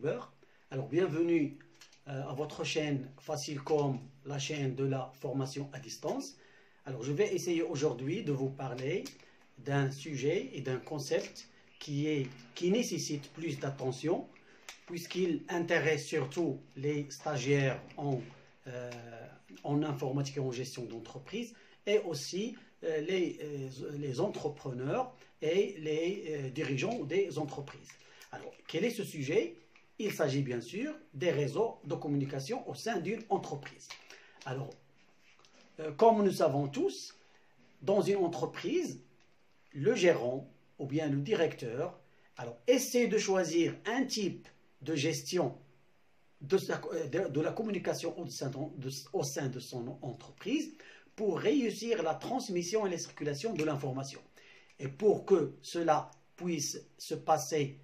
youtubeurs. Alors bienvenue à votre chaîne Facilcom, la chaîne de la formation à distance. Alors je vais essayer aujourd'hui de vous parler d'un sujet et d'un concept qui nécessite plus d'attention, puisqu'il intéresse surtout les stagiaires en informatique et en gestion d'entreprise, et aussi les entrepreneurs et les dirigeants des entreprises. Alors, quel est ce sujet? Il s'agit bien sûr des réseaux de communication au sein d'une entreprise. Alors, comme nous savons tous, dans une entreprise, le gérant ou bien le directeur essaie de choisir un type de gestion de la communication au sein de son entreprise pour réussir la transmission et la circulation de l'information. Et pour que cela puisse se passer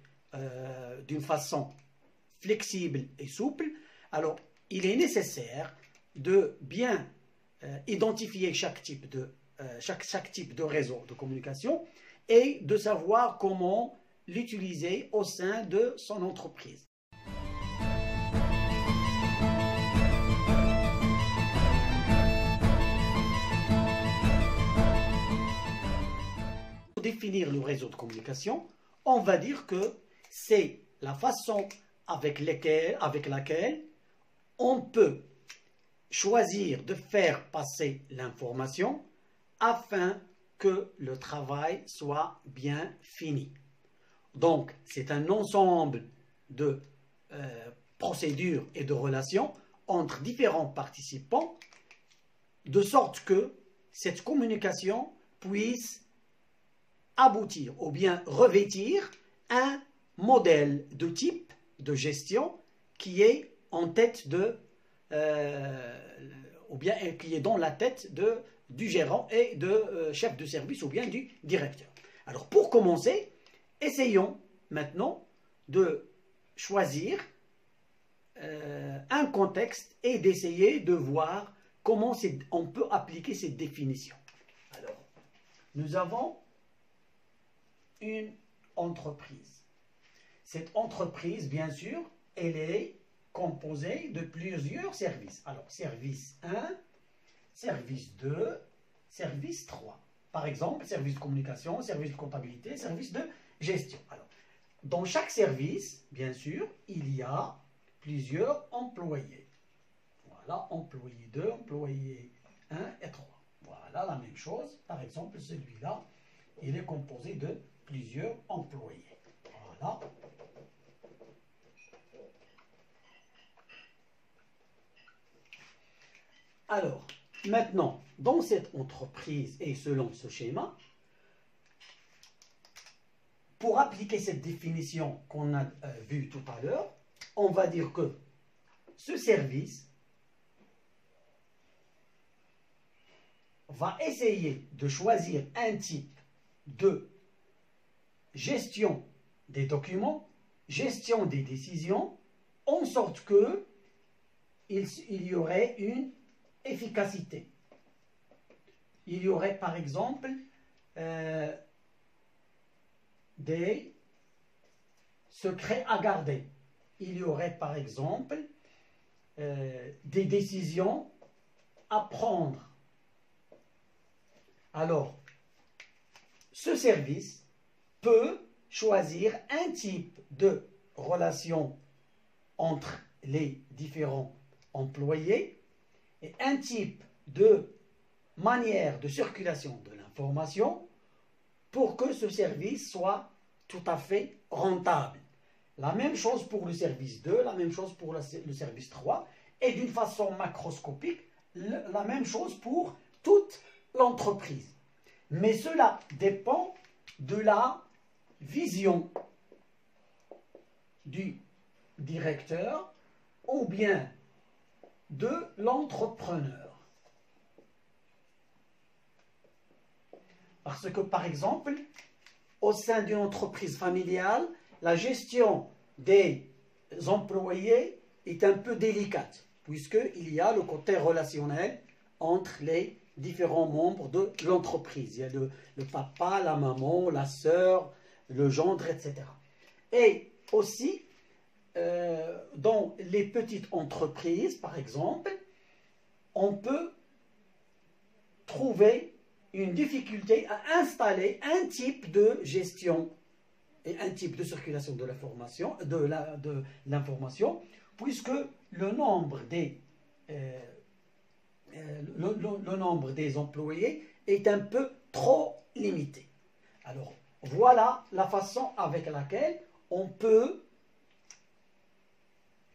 d'une façon flexible et souple, alors il est nécessaire de bien identifier chaque type de réseau de communication et de savoir comment l'utiliser au sein de son entreprise. Pour définir le réseau de communication, on va dire que c'est la façon avec laquelle on peut choisir de faire passer l'information afin que le travail soit bien fini. Donc, c'est un ensemble de procédures et de relations entre différents participants, de sorte que cette communication puisse aboutir ou bien revêtir un modèle de type de gestion qui est en tête ou bien qui est dans la tête du gérant et de chef de service ou bien du directeur. Alors pour commencer, essayons maintenant de choisir un contexte et d'essayer de voir comment on peut appliquer cette définition. Alors, nous avons une entreprise. Cette entreprise, bien sûr, elle est composée de plusieurs services. Alors, service 1, service 2, service 3. Par exemple, service de communication, service de comptabilité, service de gestion. Alors, dans chaque service, bien sûr, il y a plusieurs employés. Voilà, employé 2, employé 1 et 3. Voilà la même chose. Par exemple, celui-là, il est composé de plusieurs employés. Voilà. Alors, maintenant, dans cette entreprise et selon ce schéma, pour appliquer cette définition qu'on a vue tout à l'heure, on va dire que ce service va essayer de choisir un type de gestion des documents, gestion des décisions, en sorte que il y aurait une efficacité. Il y aurait par exemple des secrets à garder. Il y aurait par exemple des décisions à prendre. Alors, ce service peut choisir un type de relation entre les différents employés et un type de manière de circulation de l'information pour que ce service soit tout à fait rentable. La même chose pour le service 2, la même chose pour le service 3 et d'une façon macroscopique, la même chose pour toute l'entreprise. Mais cela dépend de la vision du directeur ou bien de l'entrepreneur. Parce que, par exemple, au sein d'une entreprise familiale, la gestion des employés est un peu délicate, puisqu'il y a le côté relationnel entre les différents membres de l'entreprise. Il y a le papa, la maman, la sœur, le gendre, etc. Et aussi, dans les petites entreprises, par exemple, on peut trouver une difficulté à installer un type de gestion et un type de circulation de l'information, puisque le nombre des employés est un peu trop limité. Alors, voilà la façon avec laquelle on peut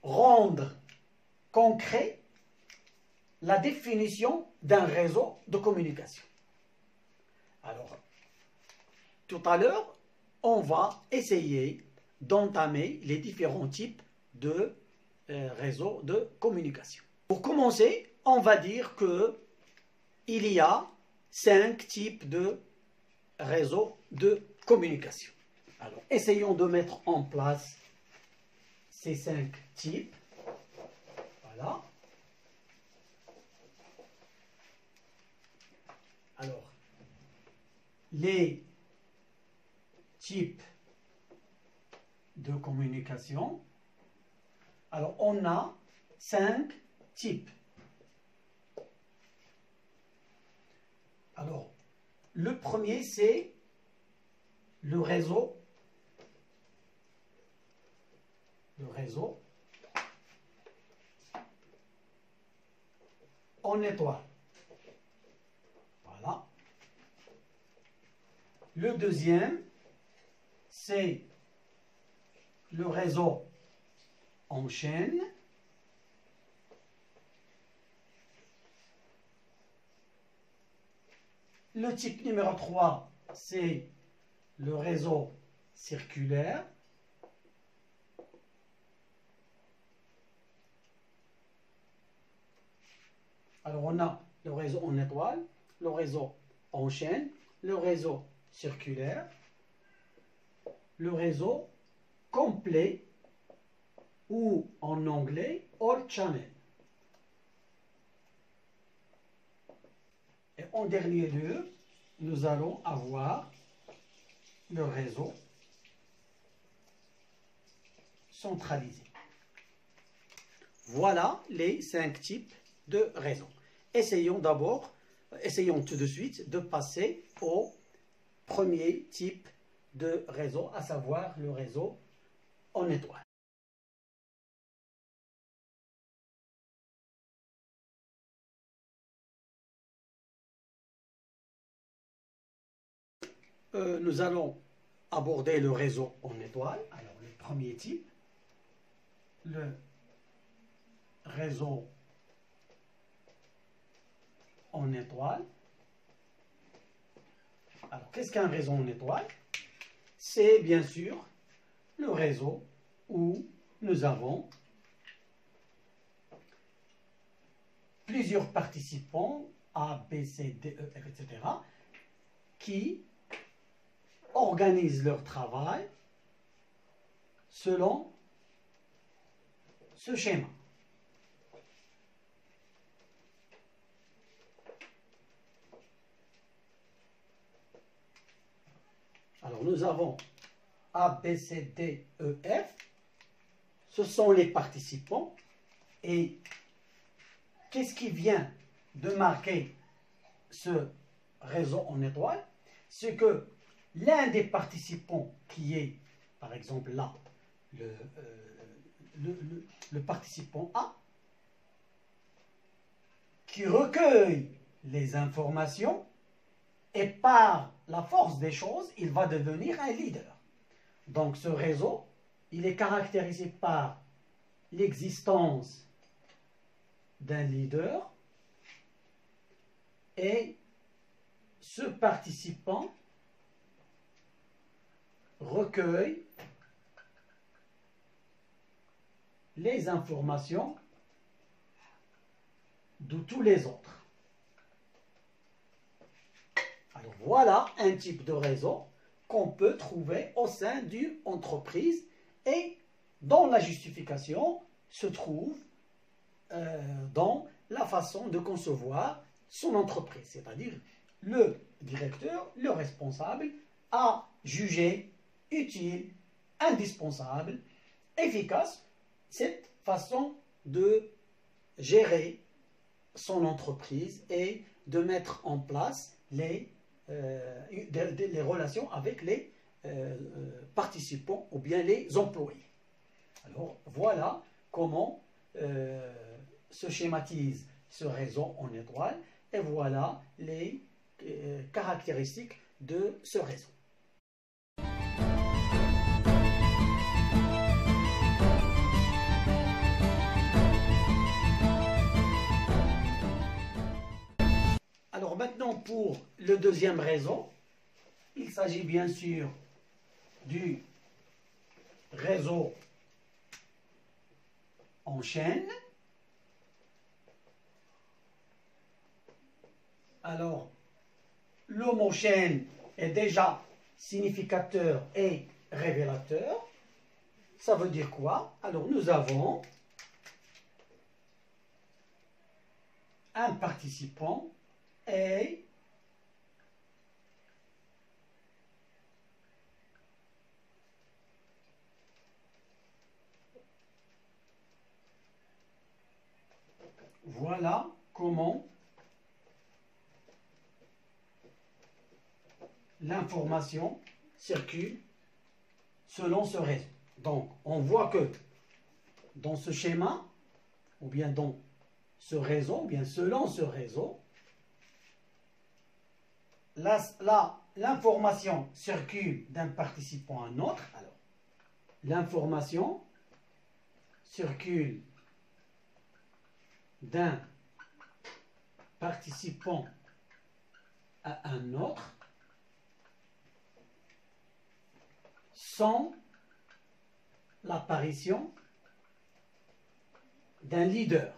rendre concret la définition d'un réseau de communication. Alors, tout à l'heure, on va essayer d'entamer les différents types de réseaux de communication. Pour commencer, on va dire qu'il y a 5 types de réseaux de communication. Alors, essayons de mettre en place ces 5 types. Voilà. Alors, les types de communication. Alors, on a 5 types. Alors, le premier, c'est le réseau en étoile. Voilà. Le deuxième, c'est le réseau en chaîne. Le type numéro 3, c'est le réseau circulaire. Alors, on a le réseau en étoile, le réseau en chaîne, le réseau circulaire, le réseau complet ou en anglais all channel. Et en dernier lieu, nous allons avoir le réseau centralisé. Voilà les 5 types de réseaux. Essayons tout de suite de passer au premier type de réseau, à savoir le réseau en étoile. Nous allons aborder le réseau en étoile. Alors, le premier type, le réseau en étoile. Alors, qu'est-ce qu'un réseau en étoile? C'est bien sûr le réseau où nous avons plusieurs participants, A, B, C, D, E, F, etc., qui organisent leur travail selon ce schéma. Alors, nous avons A, B, C, D, E, F. Ce sont les participants. Et qu'est-ce qui vient de marquer ce réseau en étoile? C'est que l'un des participants qui est, par exemple là, le participant A, qui recueille les informations, et par la force des choses, il va devenir un leader. Donc ce réseau, il est caractérisé par l'existence d'un leader et ce participant recueille les informations de tous les autres. Alors voilà un type de réseau qu'on peut trouver au sein d'une entreprise et dont la justification se trouve dans la façon de concevoir son entreprise. C'est-à-dire le directeur, le responsable, a jugé utile, indispensable, efficace cette façon de gérer son entreprise et de mettre en place les relations avec les participants ou bien les employés. Alors voilà comment se schématise ce réseau en étoile et voilà les caractéristiques de ce réseau. Alors maintenant pour le deuxième réseau, il s'agit bien sûr du réseau en chaîne. Alors, le mot chaîne est déjà significateur et révélateur. Ça veut dire quoi? Alors, nous avons un participant et voilà comment l'information circule selon ce réseau. Donc, on voit que dans ce schéma, ou bien dans ce réseau, ou bien selon ce réseau, l'information circule d'un participant à un autre. Alors, l'information circule d'un participant à un autre sans l'apparition d'un leader.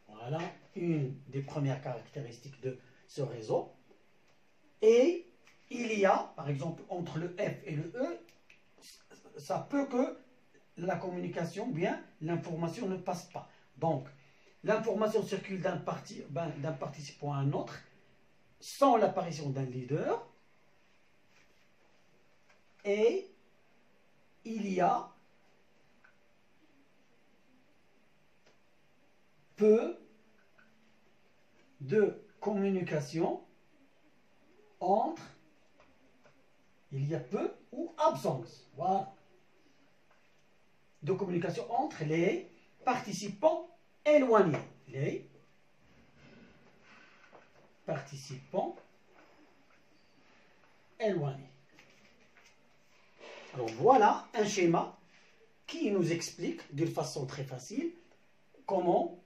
Voilà une des premières caractéristiques de ce réseau. Et il y a, par exemple, entre le F et le E, ça peut que la communication, bien, l'information ne passe pas. Donc, l'information circule d'un participant à un autre sans l'apparition d'un leader. Et il y a peu de communication entre, il y a peu ou absence, voilà, de communication entre les participants éloignés. Les participants éloignés. Alors voilà un schéma qui nous explique d'une façon très facile comment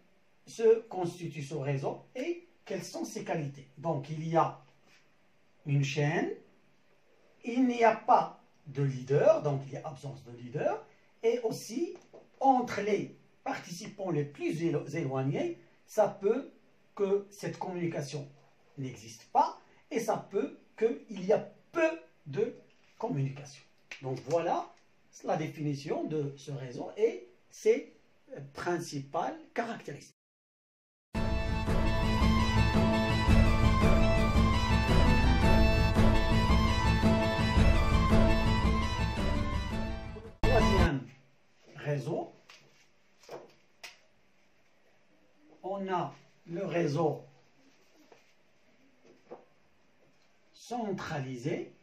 se constitue ce réseau et quelles sont ses qualités. Donc il y a une chaîne, il n'y a pas de leader, donc il y a absence de leader, et aussi entre les participants les plus éloignés, ça peut que cette communication n'existe pas et ça peut qu'il y a peu de communication. Donc voilà la définition de ce réseau et ses principales caractéristiques. Troisième réseau, on a le réseau centralisé.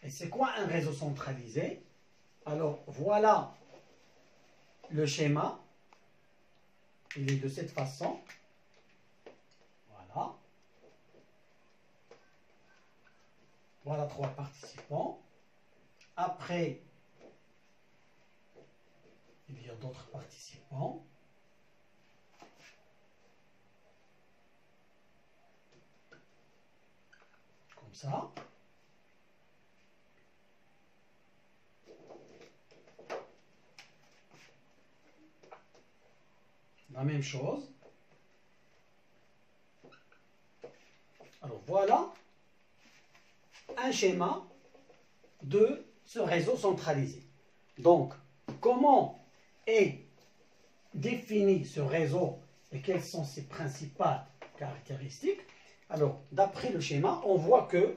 Et c'est quoi un réseau centralisé? Alors voilà le schéma. Il est de cette façon. Voilà. Voilà 3 participants. Après, il y a d'autres participants. Comme ça. La même chose. Alors voilà un schéma de ce réseau centralisé. Donc, comment est défini ce réseau et quelles sont ses principales caractéristiques? Alors, d'après le schéma, on voit que,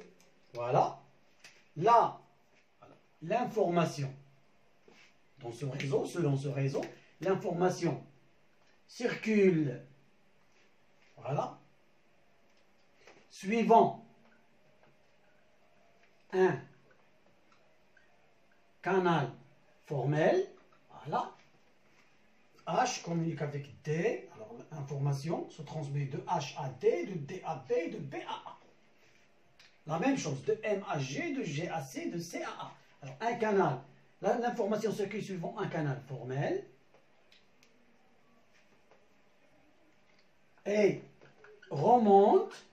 voilà, là, l'information. Dans ce réseau, selon ce réseau, l'information circule, voilà, suivant un canal formel, voilà. H communique avec D, alors l'information se transmet de H à D, de D à B, de B à A. La même chose, de M à G, de G à C, de C à A. Alors un canal, l'information circule suivant un canal formel et remonte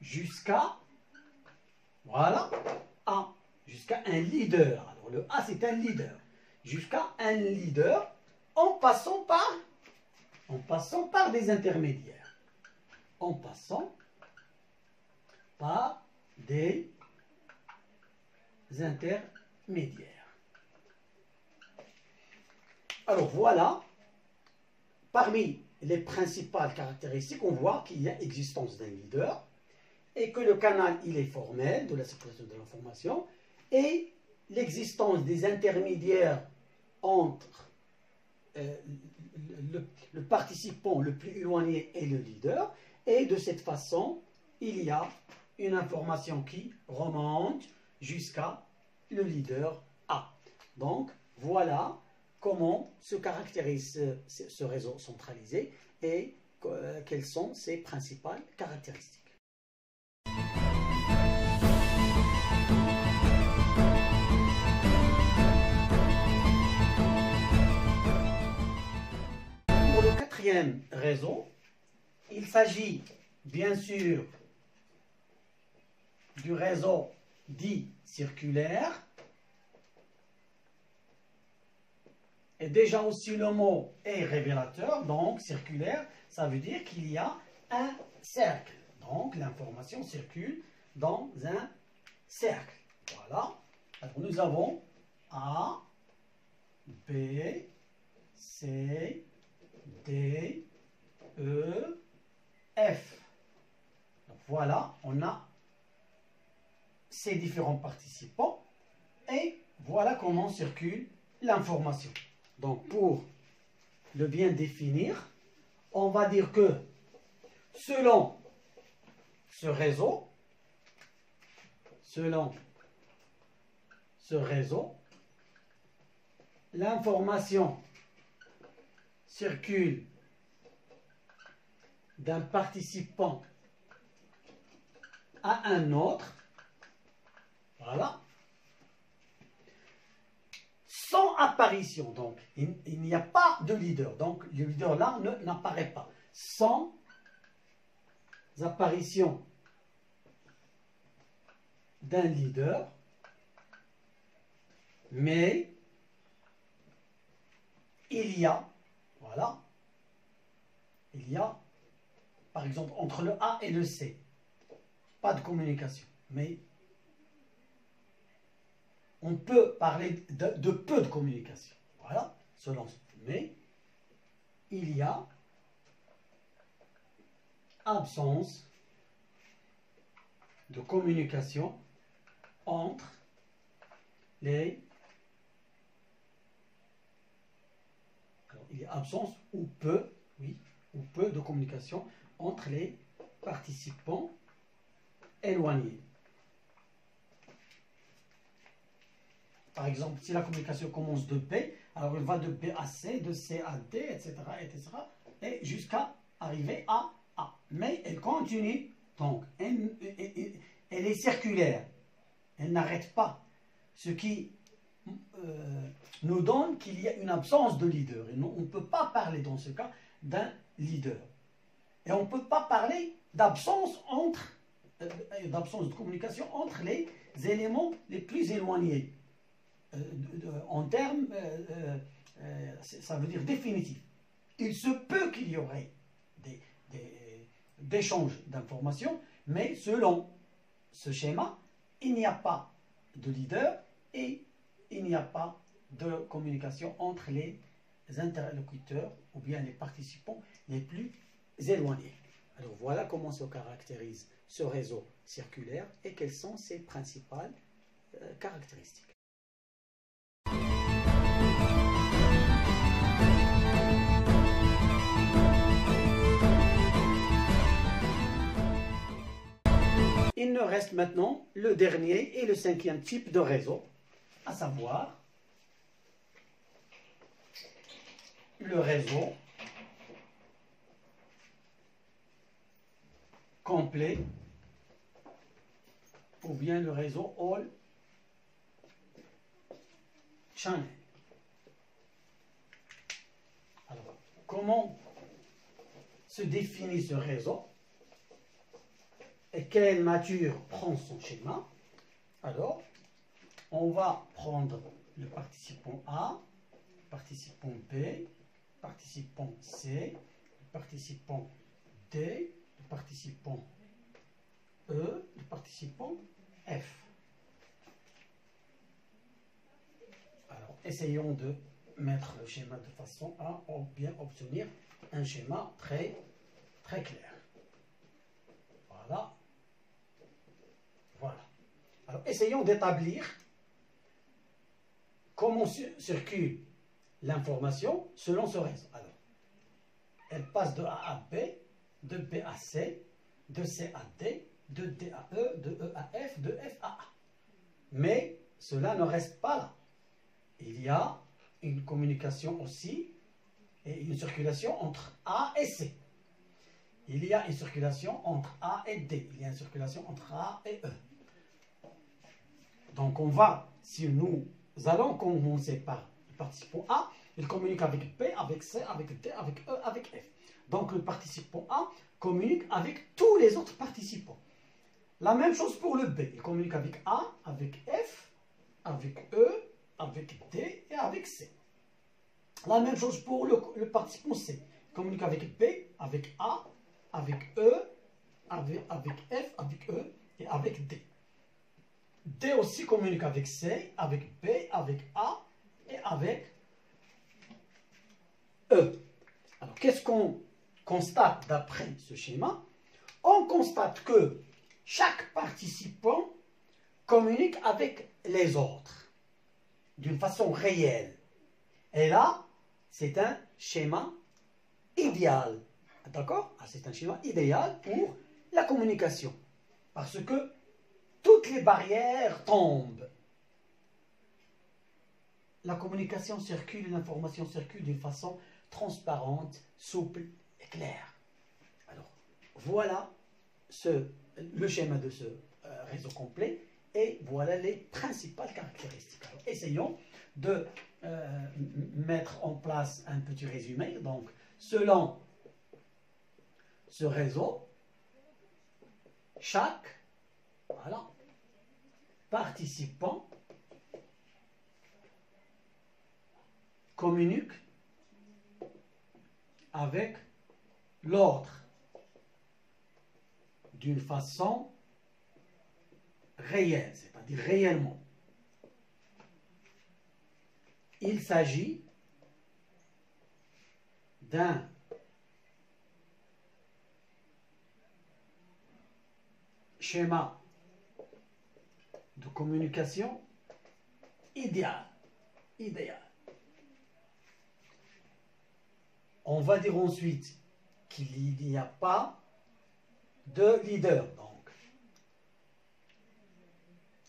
jusqu'à, voilà, A, jusqu'à un leader. Alors le A c'est un leader. Jusqu'à un leader en passant par des intermédiaires. En passant par des intermédiaires. Alors voilà, parmi les principales caractéristiques, on voit qu'il y a existence d'un leader et que le canal il est formel de la circulation de l'information et l'existence des intermédiaires entre le participant le plus éloigné et le leader, et de cette façon, il y a une information qui remonte jusqu'à le leader A. Donc, voilà comment se caractérise ce réseau centralisé et quelles sont ses principales caractéristiques. Quatrième réseau, il s'agit bien sûr du réseau dit circulaire. Et déjà aussi le mot est révélateur, donc circulaire, ça veut dire qu'il y a un cercle. Donc l'information circule dans un cercle. Voilà. Alors nous avons A, B, C, D, E, F. Donc voilà, on a ces différents participants et voilà comment circule l'information. Donc pour le bien définir, on va dire que selon ce réseau, l'information circule d'un participant à un autre, voilà, sans apparition. Donc, il n'y a pas de leader. Donc, le leader là n'apparaît pas. Sans apparition d'un leader, mais il y a, voilà, il y a, par exemple, entre le A et le C, pas de communication, mais on peut parler de peu de communication, voilà, selon, mais il y a absence de communication entre les... Alors, il y a absence ou peu, oui, ou peu de communication entre les participants éloignés. Par exemple, si la communication commence de B, alors elle va de B à C, de C à D, etc., et jusqu'à arriver à A. Mais elle continue, donc elle est circulaire, elle n'arrête pas. Ce qui nous donne qu'il y a une absence de leader. Et on ne peut pas parler dans ce cas d'un leader. Et on ne peut pas parler d'absence de communication entre les éléments les plus éloignés. En termes, ça veut dire définitif. Il se peut qu'il y aurait des échanges d'informations, mais selon ce schéma, il n'y a pas de leader et il n'y a pas de communication entre les interlocuteurs ou bien les participants les plus éloignés. Alors voilà comment se caractérise ce réseau circulaire et quelles sont ses principales caractéristiques. Il nous reste maintenant le dernier et le cinquième type de réseau, à savoir le réseau complet ou bien le réseau all channel. Alors, comment se définit ce réseau et quelle nature prend son schéma? Alors, on va prendre le participant A, le participant B, le participant C, le participant D, le participant E, le participant F. Alors, essayons de mettre le schéma de façon à bien obtenir un schéma très clair. Voilà. Voilà. Alors, essayons d'établir comment circule l'information selon ce réseau. Alors, elle passe de A à B, de B à C, de C à D, de D à E, de E à F, de F à A. Mais cela ne reste pas là. Il y a une communication aussi et une circulation entre A et C. Il y a une circulation entre A et D. Il y a une circulation entre A et E. Donc on va, si nous allons commencer par le participant A, il communique avec B, avec C, avec D, avec E, avec F. Donc le participant A communique avec tous les autres participants. La même chose pour le B. Il communique avec A, avec F, avec E, avec D et avec C. La même chose pour le participant C. Il communique avec B, avec A, avec E, avec F, avec E et avec D. D aussi communique avec C, avec B, avec A et avec E. Alors, qu'est-ce qu'on constate d'après ce schéma? On constate que chaque participant communique avec les autres d'une façon réelle. Et là, c'est un schéma idéal. D'accord? C'est un schéma idéal pour la communication. Parce que toutes les barrières tombent. La communication circule, l'information circule d'une façon transparente, souple et claire. Alors, voilà le schéma de ce réseau complet et voilà les principales caractéristiques. Alors, essayons de mettre en place un petit résumé. Donc, selon ce réseau, chaque participant communique avec l'autre d'une façon réelle, c'est-à-dire réellement. Il s'agit d'un schéma de communication idéal. On va dire ensuite qu'il n'y a pas de leader, donc,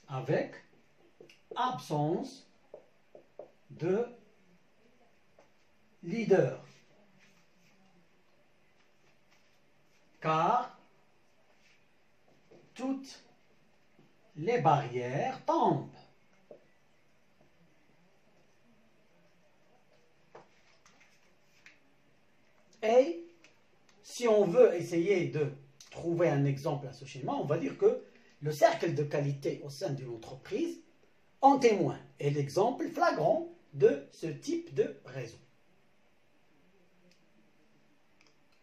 avec absence de leader, car toutes les barrières tombent. Et si on veut essayer de trouver un exemple à ce schéma, on va dire que le cercle de qualité au sein d'une entreprise en témoigne. Et l'exemple flagrant de ce type de réseau.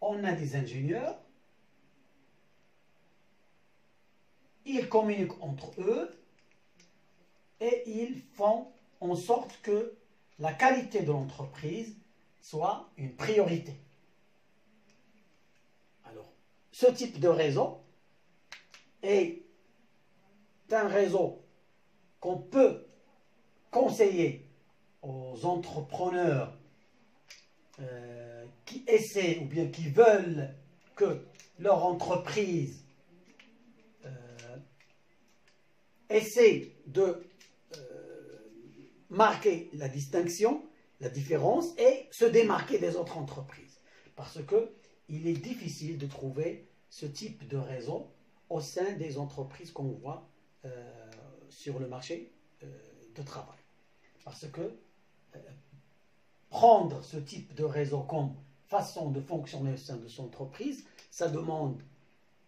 On a des ingénieurs, ils communiquent entre eux et ils font en sorte que la qualité de l'entreprise soit une priorité. Alors, ce type de réseau est un réseau qu'on peut conseiller aux entrepreneurs qui essaient ou bien qui veulent que leur entreprise essaie de marquer la distinction, la différence et se démarquer des autres entreprises. Parce qu'il est difficile de trouver ce type de réseau au sein des entreprises qu'on voit sur le marché de travail. Parce que prendre ce type de réseau comme façon de fonctionner au sein de son entreprise, ça demande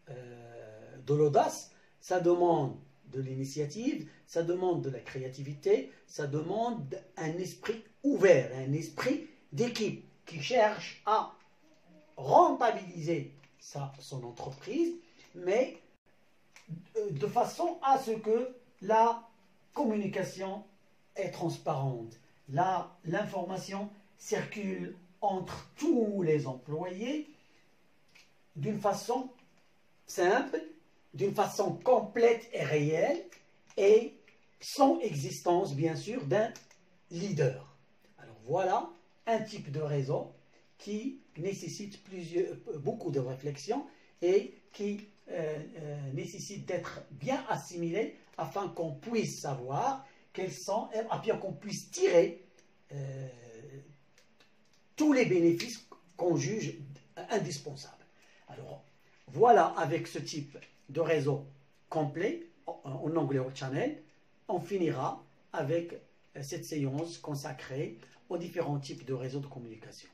de l'audace, ça demande de l'initiative, ça demande de la créativité, ça demande un esprit ouvert, un esprit d'équipe qui cherche à rentabiliser son entreprise, mais de façon à ce que la communication est transparente, l'information circule entre tous les employés d'une façon simple, d'une façon complète et réelle, et sans existence, bien sûr, d'un leader. Alors voilà un type de réseau qui nécessite beaucoup de réflexion et qui nécessite d'être bien assimilé afin qu'on puisse savoir quels sont, afin qu'on puisse tirer tous les bénéfices qu'on juge indispensables. Alors voilà, avec ce type de réseau complet, en anglais au channel, on finira avec cette séance consacrée aux différents types de réseaux de communication.